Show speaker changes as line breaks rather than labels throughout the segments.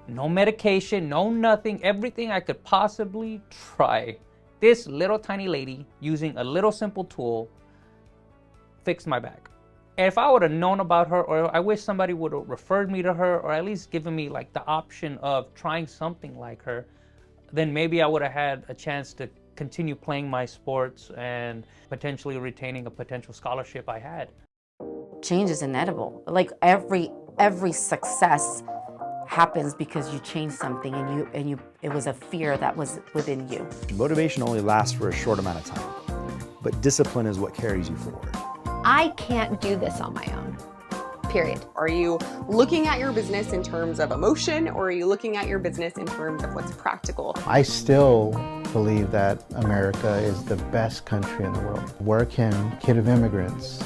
No medication, no nothing, everything I could possibly try. This little tiny lady, using a little simple tool, fixed my back. And if I would have known about her, or I wish somebody would have referred me to her, or at least given me like the option of trying something like her, then maybe I would have had a chance to continue playing my sports and potentially retaining a potential scholarship I had.
Change is inevitable. Like every success happens because you changed something and it was a fear that was within you.
Motivation only lasts for a short amount of time, but discipline is what carries you forward.
I can't do this on my own, period.
Are you looking at your business in terms of emotion, or are you looking at your business in terms of what's practical?
I still believe that America is the best country in the world. Where can kid of immigrants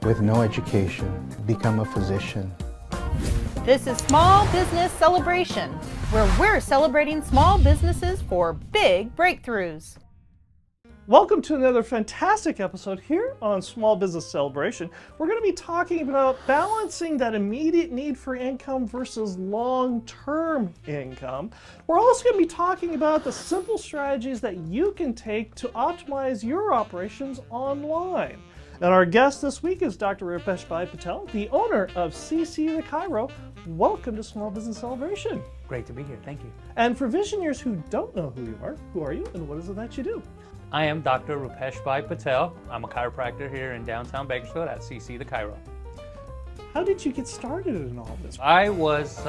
with no education become a physician?
This is Small Business Celebration, where we're celebrating small businesses for big breakthroughs.
Welcome to another fantastic episode here on Small Business Celebration. We're going to be talking about balancing that immediate need for income versus long-term income. We're also going to be talking about the simple strategies that you can take to optimize your operations online. And our guest this week is Dr. Rupesh Bhai Patel, the owner of CC The Chiro. Welcome to Small Business Celebration.
Great to be here, thank you.
And for visionaries who don't know who are you and what is it that you do?
I am Dr. Rupesh Bhai Patel. I'm a chiropractor here in downtown Bakersfield at CC The Chiro.
How did you get started in all this?
I was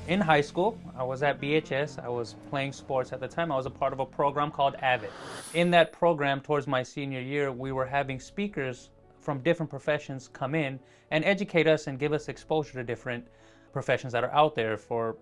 in high school. I was at BHS. I was playing sports at the time. I was a part of a program called AVID. In that program, towards my senior year, we were having speakers from different professions come in and educate us and give us exposure to different professions that are out there for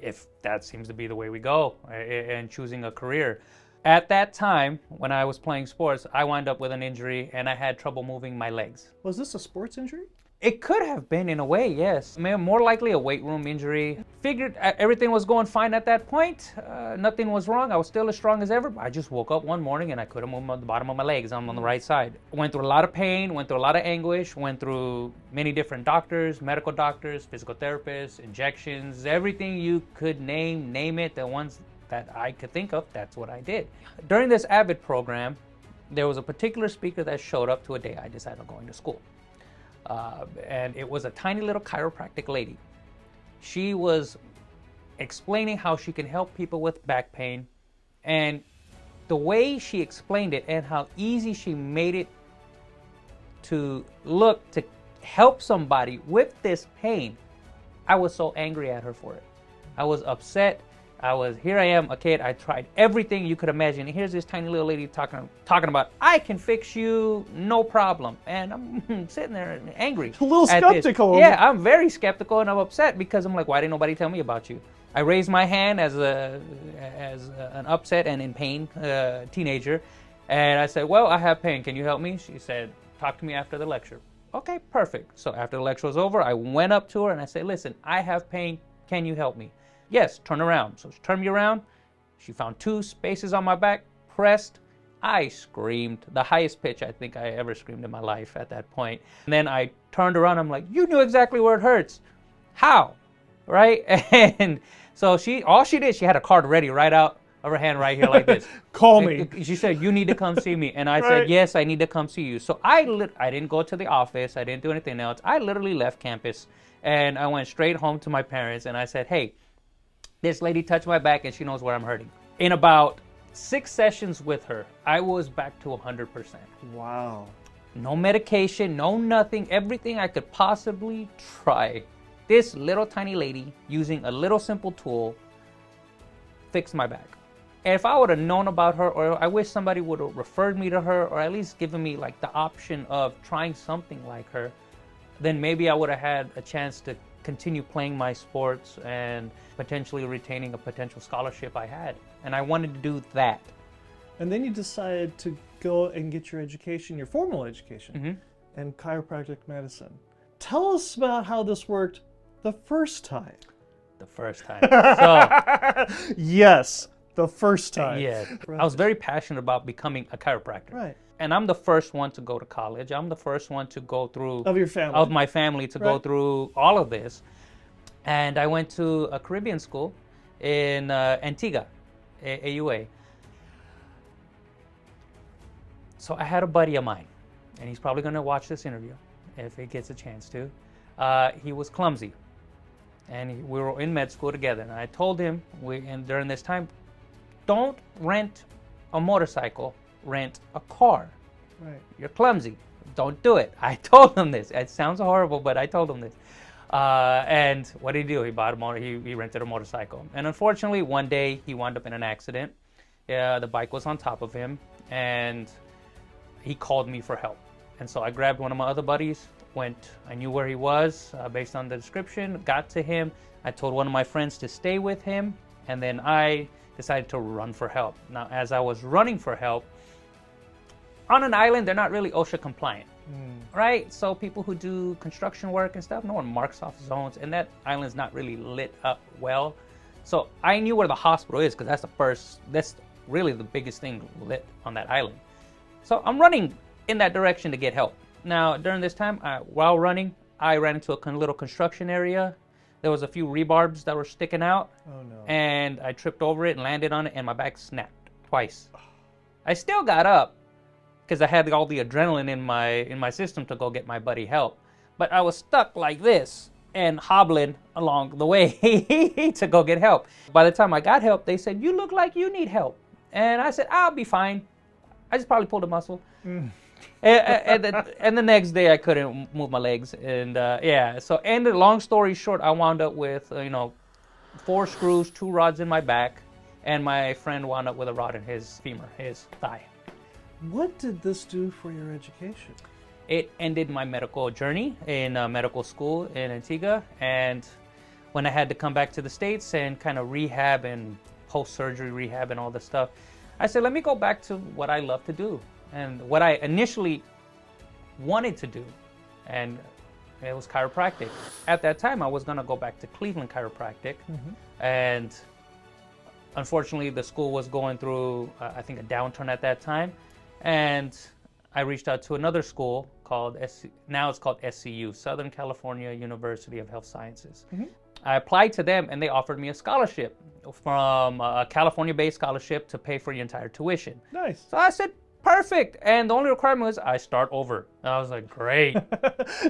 if that seems to be the way we go in choosing a career. At that time, when I was playing sports, I wound up with an injury and I had trouble moving my legs.
Was this a sports injury?
It could have been in a way, yes. More likely a weight room injury. Figured everything was going fine at that point. Nothing was wrong. I was still as strong as ever. I just woke up one morning and I couldn't move the bottom of my legs. I'm on the right side. Went through a lot of pain, went through a lot of anguish, went through many different doctors, medical doctors, physical therapists, injections, everything you could name it, the ones that I could think of, that's what I did. During this AVID program, there was a particular speaker that showed up to a day I decided on going to school. And it was a tiny little chiropractic lady. She was explaining how she can help people with back pain, and the way she explained it and how easy she made it to look to help somebody with this pain, I was so angry at her for it. I was upset. Here I am, a kid, I tried everything you could imagine. And here's this tiny little lady talking about, I can fix you, no problem. And I'm sitting there angry.
A little skeptical.
Yeah, I'm very skeptical and I'm upset because I'm like, why didn't nobody tell me about you? I raised my hand as an upset and in pain teenager. And I said, well, I have pain, can you help me? She said, talk to me after the lecture. Okay, perfect. So after the lecture was over, I went up to her and I said, listen, I have pain, can you help me? Yes, turn around. So she turned me around. She found 2 spaces on my back, pressed. I screamed, the highest pitch I think I ever screamed in my life at that point. And then I turned around, I'm like, you knew exactly where it hurts. How? Right? And so all she did, she had a card ready right out of her hand right here like this.
Call me.
She said, you need to come see me. And I
Right.
said, yes, I need to come see you. So I didn't go to the office. I didn't do anything else. I literally left campus and I went straight home to my parents and I said, hey, this lady touched my back and she knows where I'm hurting. In about 6 sessions with her, I was back to 100%.
Wow.
No medication, no nothing, everything I could possibly try. This little tiny lady, using a little simple tool, fixed my back. And if I would have known about her, or I wish somebody would have referred me to her, or at least given me like the option of trying something like her, then maybe I would have had a chance to continue playing my sports and potentially retaining a potential scholarship I had. And I wanted to do that.
And then you decided to go and get your education, your formal education, in chiropractic medicine. Tell us about how this worked the first time.
The first time. So,
Yes, the first time.
yeah, I was very passionate about becoming a chiropractor.
Right.
And I'm the first one to go to college. I'm the first one to go through
Of your family.
of my family to go
Right.
through all of this. And I went to a Caribbean school in Antigua, AUA. So I had a buddy of mine, and he's probably going to watch this interview if he gets a chance to. He was clumsy, and we were in med school together. And I told him, and during this time, don't rent a motorcycle, rent a car.
Right.
You're clumsy. Don't do it. I told him this. It sounds horrible, but I told him this. And what did he do? He bought he rented a motorcycle. And unfortunately, one day he wound up in an accident. The bike was on top of him, and he called me for help. And so I grabbed one of my other buddies, I knew where he was based on the description, got to him. I told one of my friends to stay with him, and then I decided to run for help. Now, as I was running for help, on an island, they're not really OSHA compliant, right? So people who do construction work and stuff, no one marks off zones, and that island's not really lit up well. So I knew where the hospital is, because that's really the biggest thing lit on that island. So I'm running in that direction to get help. Now, during this time, while running, I ran into a little construction area. There was a few rebarbs that were sticking out.
Oh, no.
And I tripped over it and landed on it, and my back snapped twice. I still got up because I had all the adrenaline in my system to go get my buddy help. But I was stuck like this and hobbling along the way to go get help. By the time I got help, they said, "You look like you need help." And I said, "I'll be fine. I just probably pulled a muscle." And the next day I couldn't move my legs, and so long story short, I wound up with 4 screws, 2 rods in my back, and my friend wound up with a rod in his femur, his thigh.
What did this do for your education?
It ended my medical journey in medical school in Antigua, and when I had to come back to the States and kind of rehab and post-surgery rehab and all this stuff, I said, let me go back to what I love to do and what I initially wanted to do, and it was chiropractic. At that time, I was going to go back to Cleveland Chiropractic, and unfortunately, the school was going through, I think, a downturn at that time, and I reached out to another school called, now it's called SCU, Southern California University of Health Sciences. I applied to them, and they offered me a scholarship, from a California-based scholarship to pay for the entire tuition.
Nice.
So I said, perfect. And the only requirement was I start over. And I was like, great.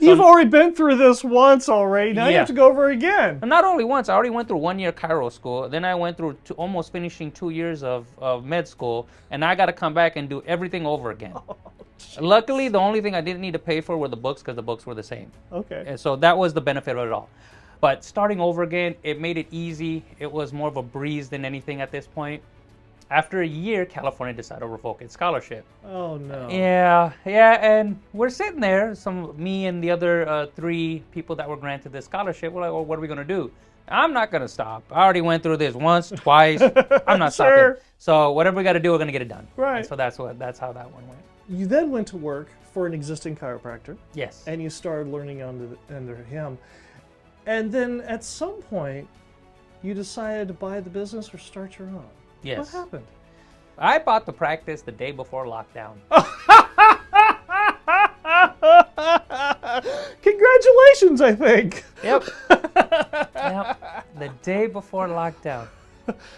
You've already been through this once already. Now you have to go over again.
And not only once, I already went through 1 year chiro school. Then I went through almost finishing 2 years of med school. And I got to come back and do everything over again. Luckily, the only thing I didn't need to pay for were the books, because the books were the same.
Okay.
And so that was the benefit of it all. But starting over again, it made it easy. It was more of a breeze than anything at this point. After a year, California decided to revoke its scholarship.
Oh, no.
Yeah, and we're sitting there, me and the other 3 people that were granted this scholarship, we're like, well, what are we going to do? I'm not going to stop. I already went through this once, twice. I'm not stopping. So whatever we got to do, we're going to get it done.
Right.
And so that's how that one went.
You then went to work for an existing chiropractor.
Yes.
And you started learning under him. And then at some point, you decided to buy the business or start your own.
Yes.
What happened?
I bought the practice the day before lockdown.
Congratulations, I think.
Yep. The day before lockdown.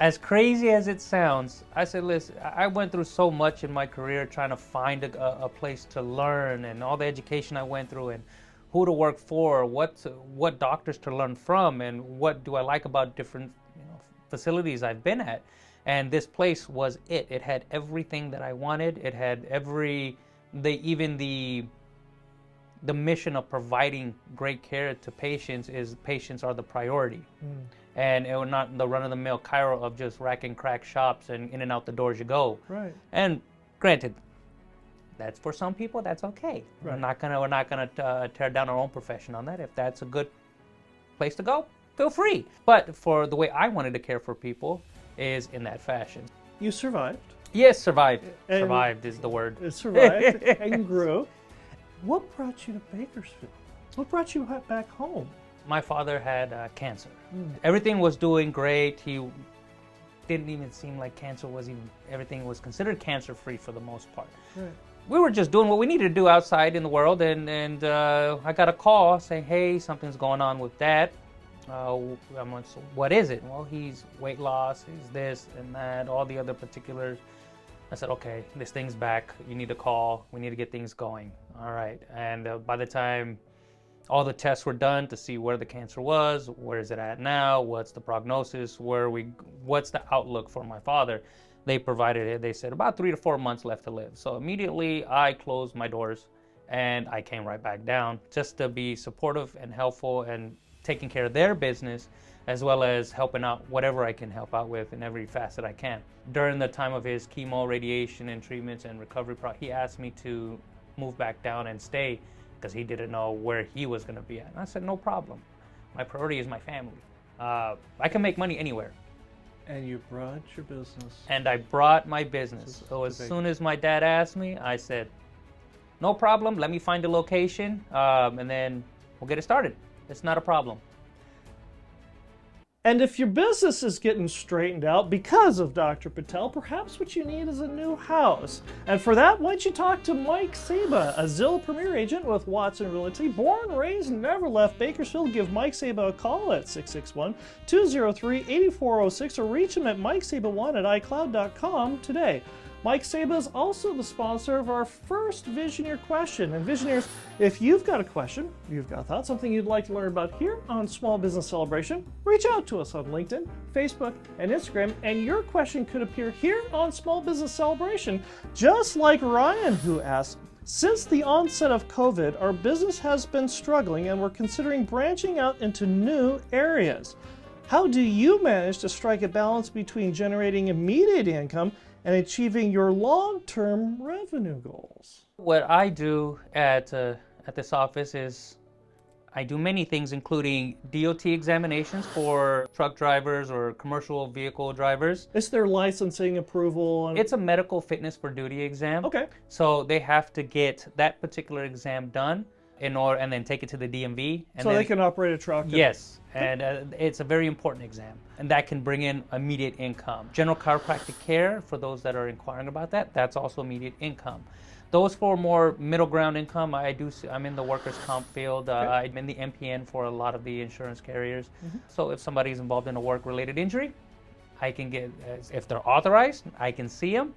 As crazy as it sounds, I said, listen, I went through so much in my career trying to find a place to learn, and all the education I went through, and who to work for, what doctors to learn from, and what do I like about different facilities I've been at. And this place was it. It had everything that I wanted. It had even the mission of providing great care to patients is patients are the priority. And it was not the run-of-the-mill chiro of just rack and crack shops and in and out the doors you go.
Right.
And granted, that's for some people, that's okay.
Right.
We're not gonna tear down our own profession on that. If that's a good place to go, feel free. But for the way I wanted to care for people is in that fashion.
You survived.
Yes, survived.
And
survived is the word.
It survived and grew. What brought you to Bakersfield? What brought you back home?
My father had cancer. Everything was doing great. He didn't even seem like cancer was everything was considered cancer-free for the most part.
Right.
We were just doing what we needed to do outside in the world, and I got a call saying, hey, something's going on with Dad. I'm like, so what is it? Well, he's weight loss, he's this and that, all the other particulars. I said, okay, this thing's back. You need to call. We need to get things going. All right. And by the time all the tests were done to see where the cancer was, where is it at now, what's the prognosis, what's the outlook for my father, they provided it. They said about 3 to 4 months left to live. So immediately I closed my doors and I came right back down just to be supportive and helpful and taking care of their business, as well as helping out whatever I can help out with in every facet I can. During the time of his chemo, radiation, and treatments and recovery, he asked me to move back down and stay because he didn't know where he was going to be at. And I said, no problem. My priority is my family. I can make money anywhere.
And you brought your business.
And I brought my business. So as soon as my dad asked me, I said, no problem. Let me find a location, and then we'll get it started. It's not a problem.
And if your business is getting straightened out because of Dr. Patel, perhaps what you need is a new house. And for that, why don't you talk to Mike Saba, a Zillow Premier Agent with Watson Realty. Born, raised, never left Bakersfield. Give Mike Saba a call at 661-203-8406 or reach him at mikesaba1@icloud.com today. Mike Saba is also the sponsor of our first Visioneer question. And Visioneers, if you've got a question, you've got a thought, something you'd like to learn about here on Small Business Celebration, reach out to us on LinkedIn, Facebook, and Instagram, and your question could appear here on Small Business Celebration, just like Ryan, who asked, since the onset of COVID, our business has been struggling and we're considering branching out into new areas. How do you manage to strike a balance between generating immediate income and achieving your long-term revenue goals?
What I do at this office is I do many things, including DOT examinations for truck drivers or commercial vehicle drivers.
Is there licensing approval?
It's a medical fitness for duty exam.
Okay.
So they have to get that particular exam done and then take it to the DMV. And
so
then,
they can operate a truck?
Yes, and it's a very important exam, and that can bring in immediate income. General chiropractic care, for those that are inquiring about that, that's also immediate income. Those for more middle ground income, I'm in the workers' comp field. I'm in the MPN for a lot of the insurance carriers. So if somebody's involved in a work-related injury, I can get, if they're authorized, I can see them.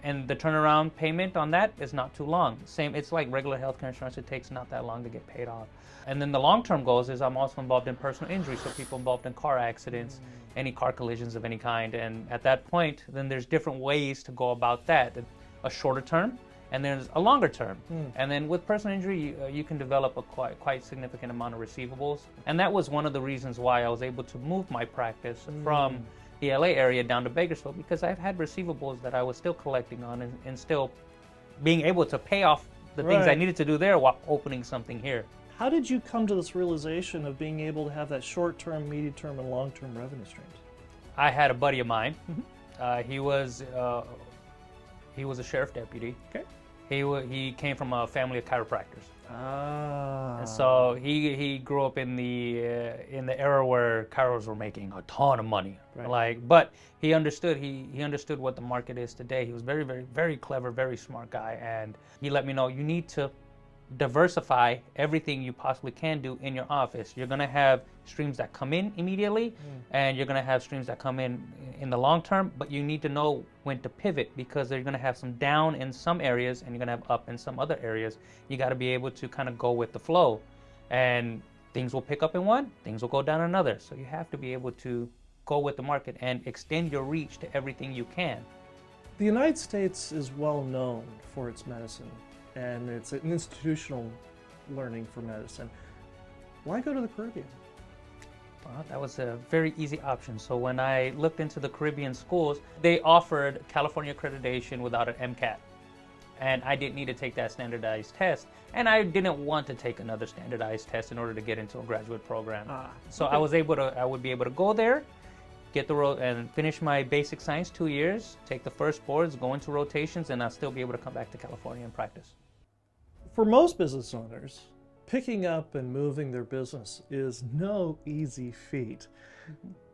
And the turnaround payment on that is not too long. It's like regular healthcare insurance. It takes not that long to get paid off. And then the long-term goals is I'm also involved in personal injury, so people involved in car accidents, any car collisions of any kind. And at that point, then there's different ways to go about that. A shorter term, and there's a longer term. And then with personal injury, you can develop a quite significant amount of receivables. And that was one of the reasons why I was able to move my practice from the LA area down to Bakersfield, because I've had receivables that I was still collecting on and still being able to pay off the things I needed to do there while opening something here.
How did you come to this realization of being able to have that short-term, medium-term, and long-term revenue streams?
I had a buddy of mine. He was a sheriff deputy.
Okay.
He came from a family of chiropractors.
Ah.
And so he grew up in the era where chiros were making a ton of money. But he understood what the market is today. He was very, very, very clever, very smart guy, and he let me know you need to diversify everything you possibly can do in your office. You're going to have streams that come in immediately, and you're going to have streams that come in the long term, but you need to know when to pivot, because you're going to have some down in some areas and you're going to have up in some other areas. You got to be able to kind of go with the flow, and things will pick up in one, things will go down in another. So you have to be able to go with the market and extend your reach to everything you can.
The United States is well known for its medicine, and it's an institutional learning for medicine. Why go to the Caribbean?
Well, that was a very easy option. So when I looked into the Caribbean schools, they offered California accreditation without an MCAT. And I didn't need to take that standardized test. And I didn't want to take another standardized test in order to get into a graduate program. So I would be able to go there, get the and finish my basic science 2 years, take the first boards, go into rotations, and I'll still be able to come back to California and practice.
For most business owners, picking up and moving their business is no easy feat.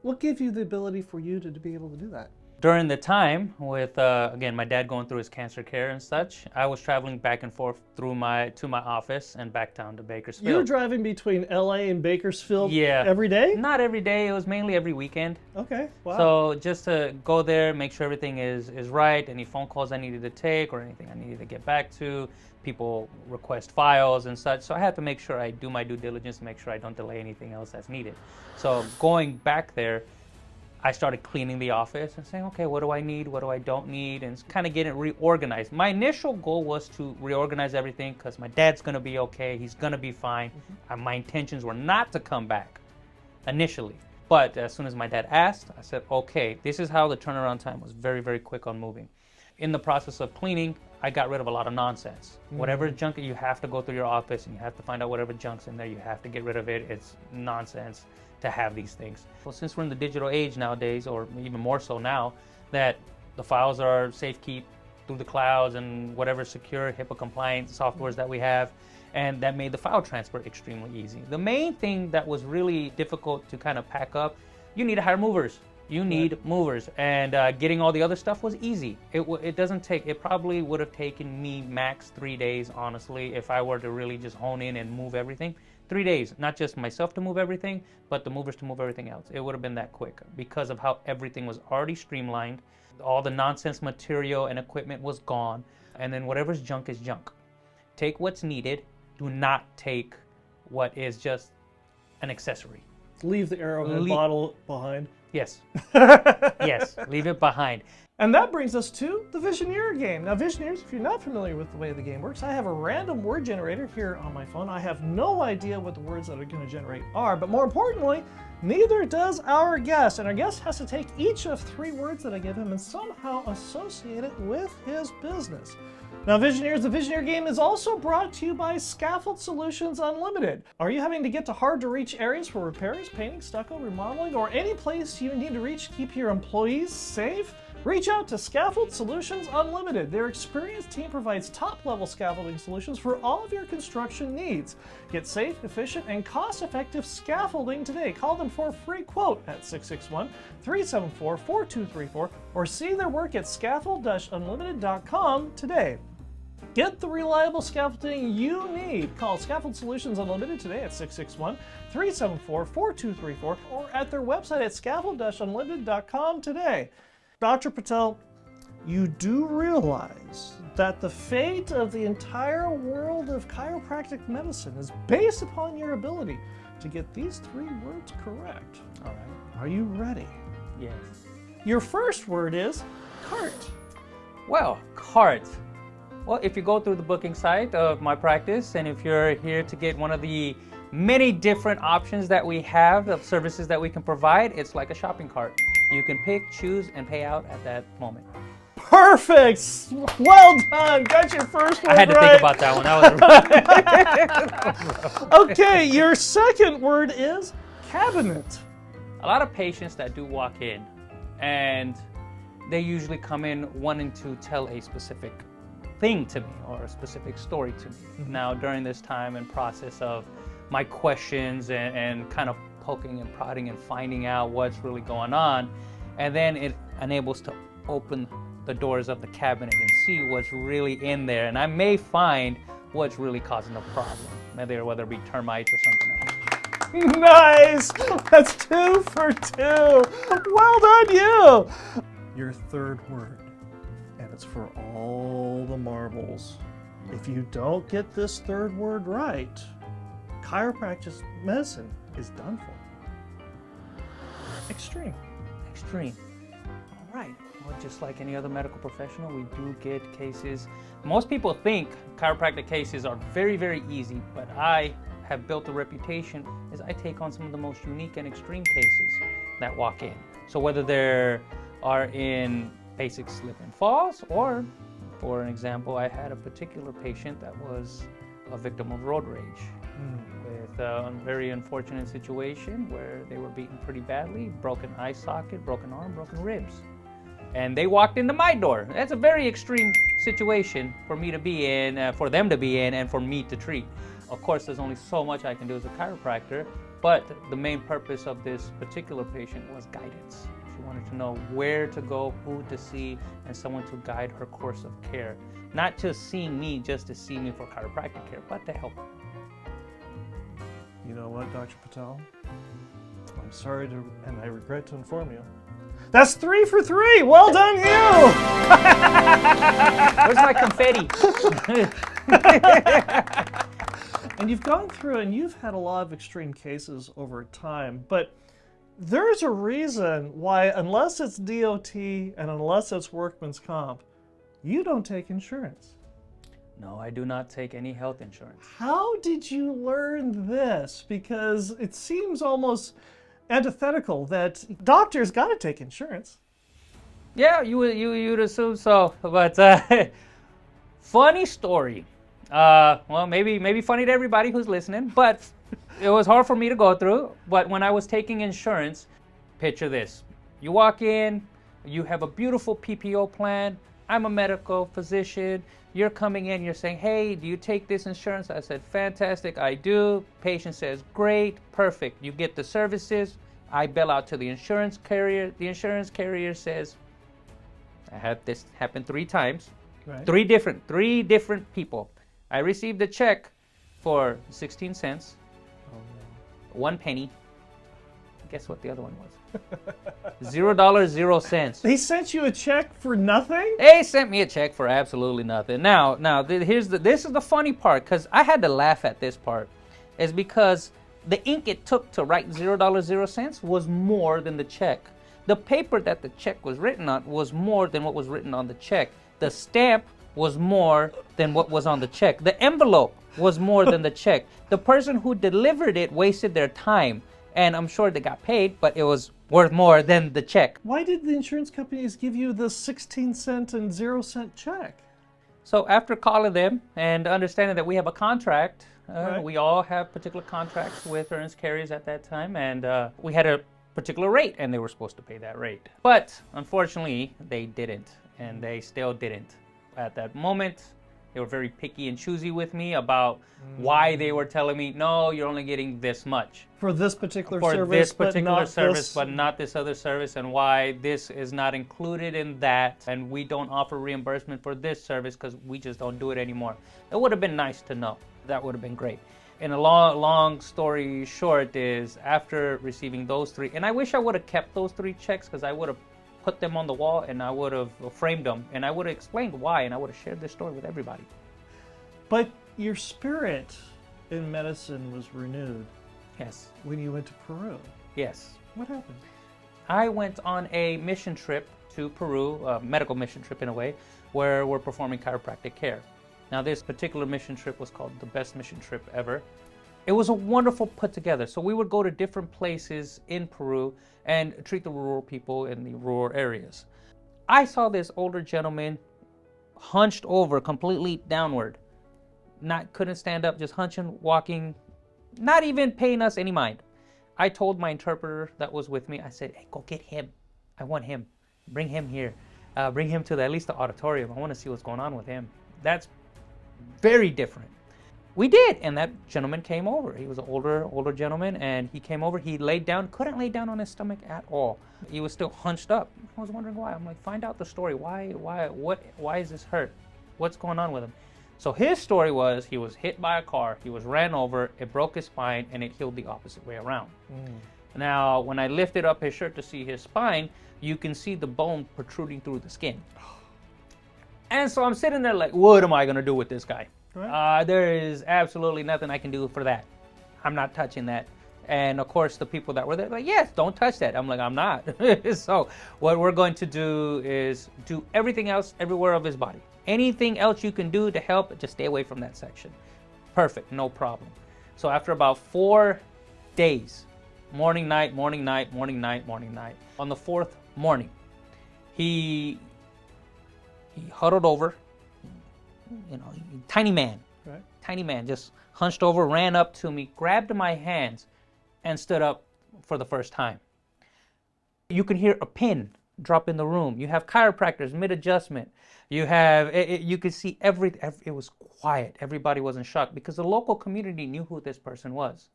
What gave you the ability for you to be able to do that?
During the time with, again, my dad going through his cancer care and such, I was traveling back and forth to my office and back down to Bakersfield.
You were driving between LA and Bakersfield
Yeah.
every day?
Not every day. It was mainly every weekend.
Okay, wow.
So just to go there, make sure everything is right, any phone calls I needed to take or anything I needed to get back to, people request files and such. So I had to make sure I do my due diligence, make sure I don't delay anything else that's needed. So going back there, I started cleaning the office and saying, okay, what do I need? What do I don't need? And kind of getting reorganized. My initial goal was to reorganize everything because my dad's going to be okay. He's going to be fine. My intentions were not to come back initially. But as soon as my dad asked, I said, okay, this is how the turnaround time was very, very quick on moving. In the process of cleaning, I got rid of a lot of nonsense. Whatever junk, you have to go through your office and you have to find out whatever junk's in there. You have to get rid of it. It's nonsense to have these things. Well, since we're in the digital age nowadays, or even more so now, that the files are safe keep through the clouds and whatever secure HIPAA compliant softwares that we have, and that made the file transfer extremely easy. The main thing that was really difficult to kind of pack up, you need to hire movers. You need movers, and getting all the other stuff was easy. It doesn't take, it probably would have taken me max 3 days, honestly, if I were to really just hone in and move everything. 3 days, not just myself to move everything, but the movers to move everything else. It would have been that quick because of how everything was already streamlined. All the nonsense material and equipment was gone, and then whatever's junk is junk. Take what's needed. Do not take what is just an accessory.
Leave the Arrowhead bottle behind.
Yes. Yes, leave it behind.
And that brings us to the Visioneer game. Now, Visioneers, if you're not familiar with the way the game works, I have a random word generator here on my phone. I have no idea what the words that are going to generate are, but more importantly, neither does our guest. And our guest has to take each of 3 words that I give him and somehow associate it with his business. Now, Visioneers, the Visioneer game is also brought to you by Scaffold Solutions Unlimited. Are you having to get to hard-to-reach areas for repairs, painting, stucco, remodeling, or any place you need to reach to keep your employees safe? Reach out to Scaffold Solutions Unlimited. Their experienced team provides top-level scaffolding solutions for all of your construction needs. Get safe, efficient, and cost-effective scaffolding today. Call them for a free quote at 661-374-4234 or see their work at scaffold-unlimited.com today. Get the reliable scaffolding you need. Call Scaffold Solutions Unlimited today at 661-374-4234 or at their website at scaffold-unlimited.com today. Dr. Patel, you do realize that the fate of the entire world of chiropractic medicine is based upon your ability to get these 3 words correct.
All right.
Are you ready?
Yes.
Your first word is cart.
Well, cart. Well, if you go through the booking site of my practice, and if you're here to get one of the many different options that we have of services that we can provide, it's like a shopping cart. You can pick, choose, and pay out at that moment.
Perfect! Well done! Got your first word
I had to
right.
think about that one. That was
Okay, your second word is cabinet.
a lot of patients that do walk in, and they usually come in wanting to tell a specific thing to me or a specific story to me. Now, during this time and process of my questions and kind of poking and prodding and finding out what's really going on, and then it enables to open the doors of the cabinet and see what's really in there, and I may find what's really causing the problem, whether it be termites or something else.
Nice! That's 2 for 2. Well done, you! Your third word, and it's for all the marbles. If you don't get this third word right, chiropractic medicine is done for. Extreme.
Extreme. All right. Well, just like any other medical professional, we do get cases. Most people think chiropractic cases are very, very easy, but I have built a reputation as I take on some of the most unique and extreme cases that walk in. So whether they are in basic slip and falls, or for an example, I had a particular patient that was a victim of road rage. With a very unfortunate situation where they were beaten pretty badly, broken eye socket, broken arm, broken ribs. And they walked into my door. That's a very extreme situation for me to be in, for them to be in, and for me to treat. Of course, there's only so much I can do as a chiropractor, but the main purpose of this particular patient was guidance. She wanted to know where to go, who to see, and someone to guide her course of care. Not just seeing me just to see me for chiropractic care, but to help her.
You know what, Dr. Patel? I'm sorry to, and I regret to inform you. That's 3 for 3. Well done, you.
Where's my confetti?
And you've gone through and you've had a lot of extreme cases over time, but there's a reason why, unless it's DOT and unless it's workman's comp, you don't take insurance.
No, I do not take any health insurance.
How did you learn this? Because it seems almost antithetical that doctors got to take insurance.
Yeah, you'd assume so, but funny story. Well, maybe funny to everybody who's listening, but it was hard for me to go through. But when I was taking insurance, picture this: you walk in, you have a beautiful PPO plan. I'm a medical physician. You're coming in, you're saying, hey, do you take this insurance? I said, fantastic, I do. Patient says, great, perfect. You get the services. I bill out to the insurance carrier. The insurance carrier says, I had this happen 3 times.
Right.
Three different people. I received a check for 16 cents, 1 penny. Guess what the other one was? $0, 0 cents.
They sent you a check for nothing?
They sent me a check for absolutely nothing. Now, this is the funny part, because I had to laugh at this part, is because the ink it took to write $0, 0 cents was more than the check. The paper that the check was written on was more than what was written on the check. The stamp was more than what was on the check. The envelope was more than the check. The person who delivered it wasted their time, and I'm sure they got paid, but it was worth more than the check.
Why did the insurance companies give you the 16-cent and 0-cent check?
So after calling them and understanding that we have a contract,
Right.
we all have particular contracts with insurance carriers at that time, and we had a particular rate, and they were supposed to pay that rate. But unfortunately, they didn't, and they still didn't. At that moment, they were very picky and choosy with me about why they were telling me, no, you're only getting this much.
For this particular
For
service,
this particular
but not
service,
this.
but not this other service, and why this is not included in that, and we don't offer reimbursement for this service because we just don't do it anymore. It would have been nice to know. That would have been great. And a long story short is, after receiving those 3, and I wish I would have kept those 3 checks, because I would have put them on the wall and I would have framed them and I would have explained why, and I would have shared this story with everybody.
But your spirit in medicine was renewed
Yes.
when you went to Peru.
Yes.
What happened?
I went on a mission trip to Peru, a medical mission trip in a way, where we're performing chiropractic care. Now, this particular mission trip was called the best mission trip ever. It was a wonderful put together. So we would go to different places in Peru and treat the rural people in the rural areas. I saw this older gentleman hunched over, completely downward. Couldn't stand up, just hunching, walking, not even paying us any mind. I told my interpreter that was with me, I said, hey, go get him. I want him. Bring him here. Bring him to at least the auditorium. I want to see what's going on with him. That's very different. We did, and that gentleman came over. He was an older gentleman, and he came over. He laid down, couldn't lay down on his stomach at all. He was still hunched up. I was wondering why. I'm like, find out the story. Why is this hurt? What's going on with him? So his story was, he was hit by a car, he was ran over, it broke his spine, and it healed the opposite way around. Now, when I lifted up his shirt to see his spine, you can see the bone protruding through the skin. And so I'm sitting there like, what am I going to do with this guy?
Right.
There is absolutely nothing I can do for that. I'm not touching that. And of course, the people that were there, like, yes, don't touch that. I'm like, I'm not. So what we're going to do is do everything else everywhere of his body. Anything else you can do to help, just stay away from that section. Perfect, no problem. So after about 4 days, morning, night, morning, night, morning, night, morning, night. On the 4th morning, he huddled over, tiny man,
Right.
tiny man, just hunched over, ran up to me, grabbed my hands, and stood up for the first time. You can hear a pin drop in the room. You have chiropractors mid-adjustment. You have, you could see everything. It was quiet. Everybody was in shock because the local community knew who this person was.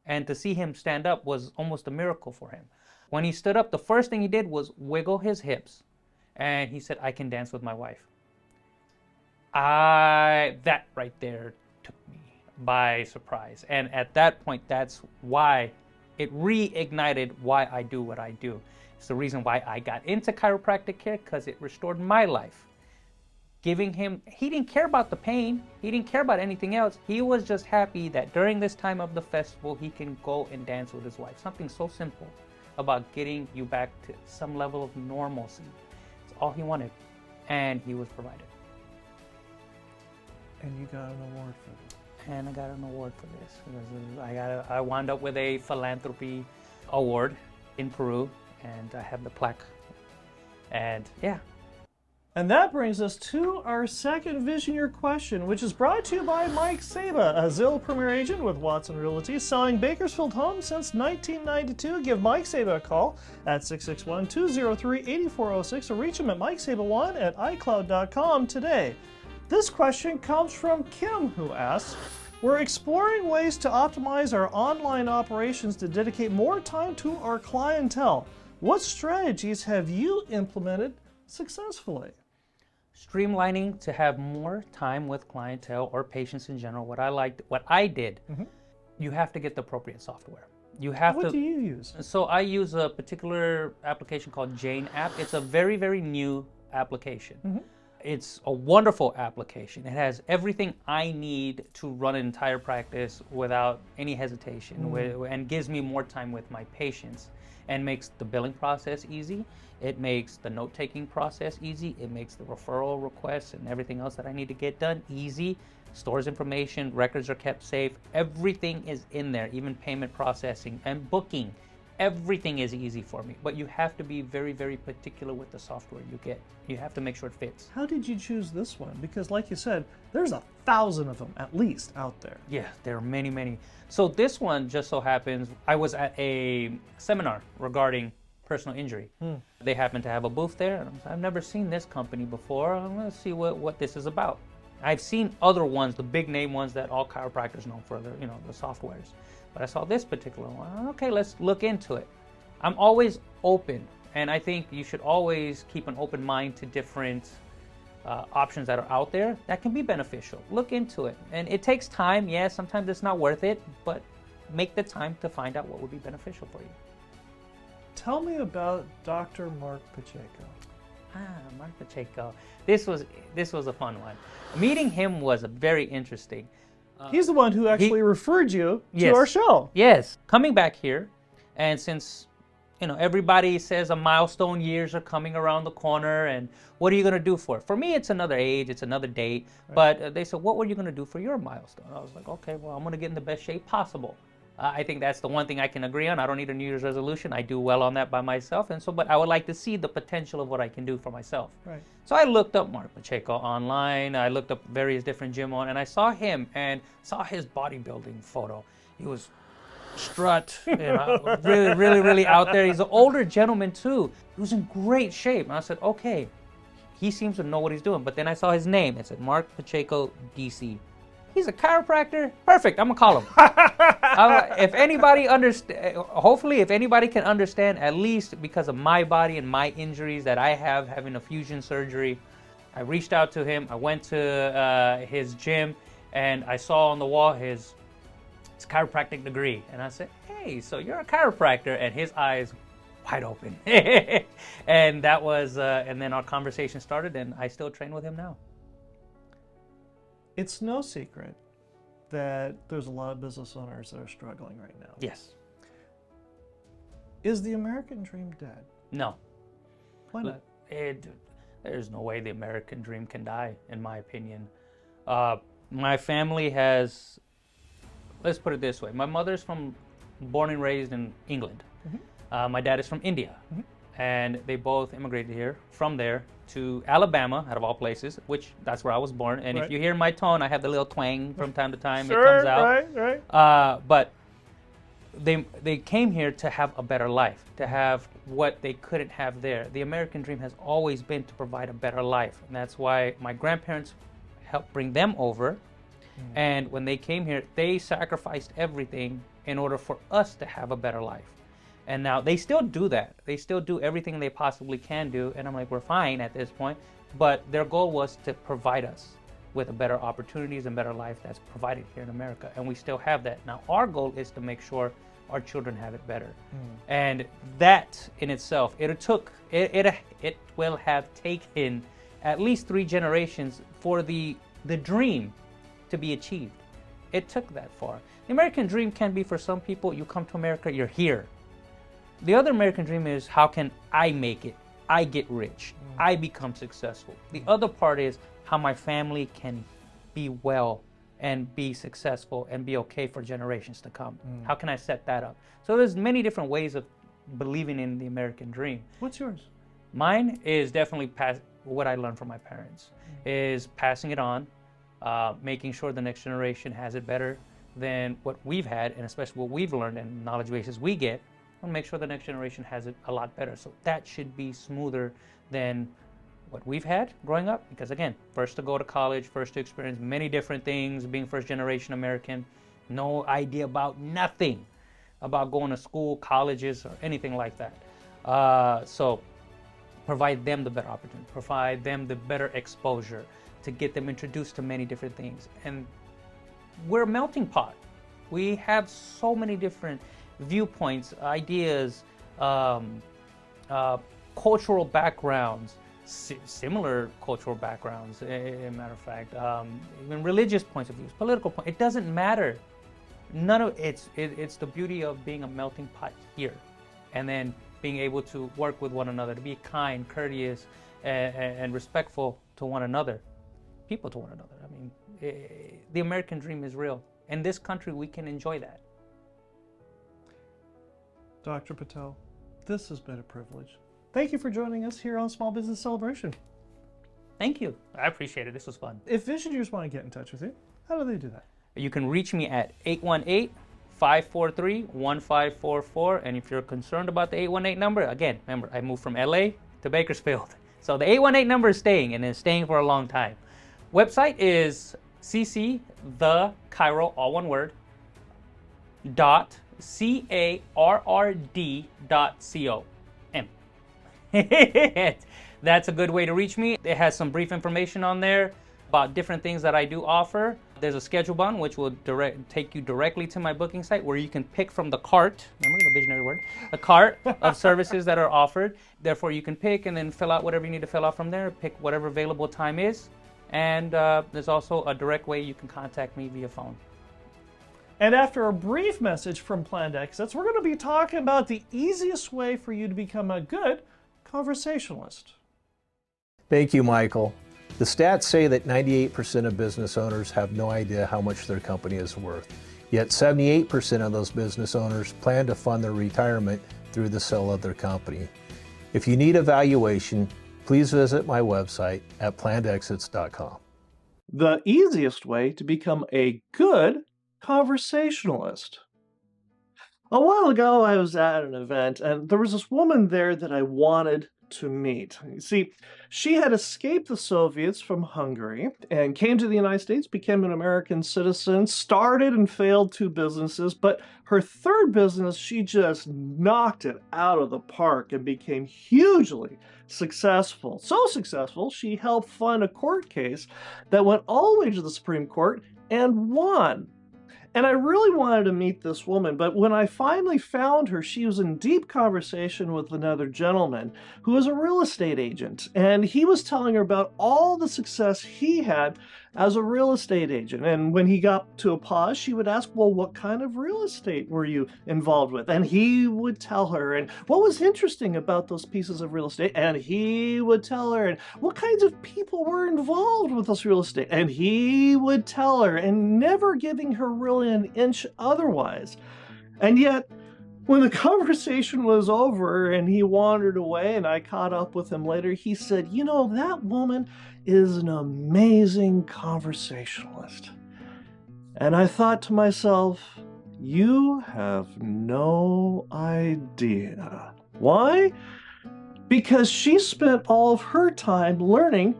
And to see him stand up was almost a miracle for him. When he stood up, the first thing he did was wiggle his hips. And he said, I can dance with my wife. That right there took me by surprise. And at that point, that's why it reignited why I do what I do. It's the reason why I got into chiropractic care, because it restored my life. Giving him, he didn't care about the pain. He didn't care about anything else. He was just happy that during this time of the festival, he can go and dance with his wife. Something so simple about getting you back to some level of normalcy. It's all he wanted, and he was provided.
And you got an award for this.
And I got an award for this. I wound up with a philanthropy award in Peru, and I have the plaque. And yeah.
And that brings us to our second Vision Your question, which is brought to you by Mike Saba, a Zillow Premier agent with Watson Realty, selling Bakersfield homes since 1992. Give Mike Saba a call at 661-203-8406 or reach him at mikesaba1@icloud.com today. This question comes from Kim, who asks, we're exploring ways to optimize our online operations to dedicate more time to our clientele. What strategies have you implemented successfully?
Streamlining to have more time with clientele or patients in general. What I did, you have to get the appropriate software. You have
What do you use?
So I use a particular application called Jane app. It's a very, very new application. It's a wonderful application. It has everything I need to run an entire practice without any hesitation, and gives me more time with my patients, and makes the billing process easy. It makes the note-taking process easy. It makes the referral requests and everything else that I need to get done easy. Stores information, records are kept safe. Everything is in there, even payment processing and booking. Everything is easy for me, but you have to be very, very particular with the software you get. You have to make sure it fits.
How did you choose this one? Because like you said, there's 1,000 of them at least out there.
Yeah, there are many, many. So this one just so happens, I was at a seminar regarding personal injury. They happened to have a booth there, and I was, I've never seen this company before. I'm gonna see what this is about. I've seen other ones, the big name ones that all chiropractors know for the, the softwares. But I saw this particular one. Okay, let's look into it. I'm always open, and I think you should always keep an open mind to different options that are out there that can be beneficial. Look into it. And it takes time. Yeah, sometimes it's not worth it, but make the time to find out what would be beneficial for you.
Tell me about Dr. Mark Pacheco.
Mark Pacheco. This was a fun one. Meeting him was very interesting.
He's the one who actually referred you to
Yes.
our show.
Yes, coming back here, and since everybody says a milestone years are coming around the corner, and what are you going to do for it? For me, it's another age, it's another date. Right. But they said, what were you going to do for your milestone? I was like, okay, well, I'm going to get in the best shape possible. I think that's the one thing I can agree on. I don't need a New Year's resolution. I do well on that by myself, but I would like to see the potential of what I can do for myself.
Right.
So I looked up Mark Pacheco online. I looked up various different gym and I saw him and saw his bodybuilding photo. He was strut, really, really, really out there. He's an older gentleman too. He was in great shape. And I said, okay, he seems to know what he's doing. But then I saw his name. It said Mark Pacheco, DC. He's a chiropractor. Perfect. I'm gonna call him. If anybody hopefully, if anybody can understand, at least because of my body and my injuries that I have having a fusion surgery, I reached out to him. I went to his gym, and I saw on the wall his chiropractic degree, and I said, "Hey, so you're a chiropractor?" And his eyes wide open, and that was, and then our conversation started, and I still train with him now.
It's no secret that there's a lot of business owners that are struggling right now.
Yes.
Is the American dream dead?
No.
Why not?
There's no way the American dream can die, in my opinion. My family has, let's put it this way. My mother's born and raised in England. My dad is from India. And they both immigrated here from there to Alabama, out of all places, which that's where I was born. And if you hear my tone, I have the little twang from time to time.
Sure,
it comes out.
Right.
But they came here to have a better life, to have what they couldn't have there. The American dream has always been to provide a better life. And that's why my grandparents helped bring them over. And when they came here, they sacrificed everything in order for us to have a better life. And now they still do that. They still do everything they possibly can do. And I'm like, we're fine at this point. But their goal was to provide us with better opportunities and better life that's provided here in America. And we still have that. Now, our goal is to make sure our children have it better. And that in itself, it will have taken at least 3 generations for the dream to be achieved. It took that far. The American dream can be for some people, you come to America, you're here. The other American dream is, how can I make it? I get rich. I become successful. The other part is how my family can be well and be successful and be okay for generations to come. How can I set that up? So there's many different ways of believing in the American dream.
What's yours?
Mine is definitely what I learned from my parents, is passing it on, making sure the next generation has it better than what we've had, and especially what we've learned and knowledge bases we get, and make sure the next generation has it a lot better. So that should be smoother than what we've had growing up, because again, first to go to college, first to experience many different things, being first generation American, no idea about nothing about going to school, colleges, or anything like that. So provide them the better opportunity, provide them the better exposure to get them introduced to many different things. And we're a melting pot. We have so many different viewpoints, ideas, cultural backgrounds, similar cultural backgrounds, as a matter of fact, even religious points of views, political points. It doesn't matter. None of it's the beauty of being a melting pot here, and then being able to work with one another, to be kind, courteous, and respectful to one another, people to one another. I mean, the American dream is real. In this country, we can enjoy that.
Dr. Patel, this has been a privilege. Thank you for joining us here on Small Business Celebration.
Thank you. I appreciate it. This was fun.
If Visioneers want to get in touch with you, how do they do that?
You can reach me at 818-543-1544. And if you're concerned about the 818 number, again, remember, I moved from LA to Bakersfield. So the 818 number is staying, and it's staying for a long time. Website is ccthechiro, all one word, .carrd.co. That's a good way to reach me. It has some brief information on there about different things that I do offer. There's a schedule button which will take you directly to my booking site, where you can pick from the cart, remember the visionary word, a cart of services that are offered. Therefore you can pick and then fill out whatever you need to fill out from there, pick whatever available time is. And there's also a direct way you can contact me via phone.
And after a brief message from Planned Exits, we're going to be talking about the easiest way for you to become a good conversationalist.
Thank you, Michael. The stats say that 98% of business owners have no idea how much their company is worth. Yet 78% of those business owners plan to fund their retirement through the sale of their company. If you need a valuation, please visit my website at plannedexits.com.
The easiest way to become a good conversationalist. A while ago, I was at an event, and there was this woman there that I wanted to meet. You see, she had escaped the Soviets from Hungary and came to the United States, became an American citizen, started and failed 2 businesses, but her 3rd business, she just knocked it out of the park and became hugely successful. So successful, she helped fund a court case that went all the way to the Supreme Court and won. And I really wanted to meet this woman, but when I finally found her, she was in deep conversation with another gentleman who was a real estate agent. And he was telling her about all the success he had as a real estate agent. And when he got to a pause, she would ask, well, what kind of real estate were you involved with? And he would tell her, and what was interesting about those pieces of real estate? And he would tell her, and what kinds of people were involved with this real estate? And he would tell her, and never giving her really an inch otherwise. And yet, when the conversation was over and he wandered away and I caught up with him later, he said, you know, that woman is an amazing conversationalist. And I thought to myself, you have no idea. Why? Because she spent all of her time learning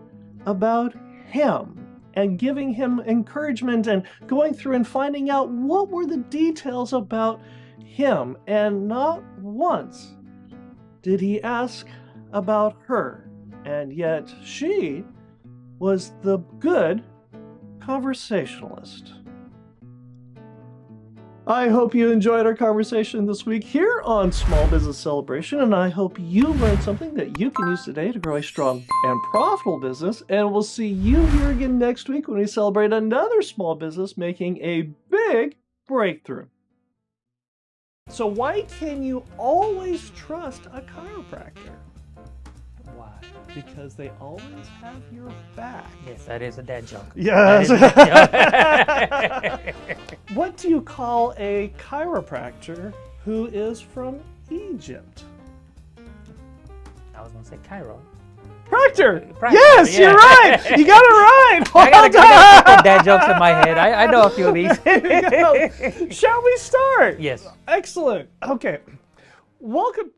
about him and giving him encouragement and going through and finding out what were the details about him, and not once did he ask about her. And yet she was the good conversationalist. I hope you enjoyed our conversation this week here on Small Business Celebration, and I hope you learned something that you can use today to grow a strong and profitable business. And we'll see you here again next week when we celebrate another small business making a big breakthrough. So why can you always trust a chiropractor?
Why?
Because they always have your back.
Yes, that is a dad joke.
Yes.
That is a dad joke.
What do you call a chiropractor who is from Egypt?
I was going to say Cairo.
Proctor!
Proctor,
Yes,
yeah.
you're right! You got it right!
I got a couple dad jokes in my head. I know a few of these.
There you go. Shall we start?
Yes.
Excellent. Okay. Welcome.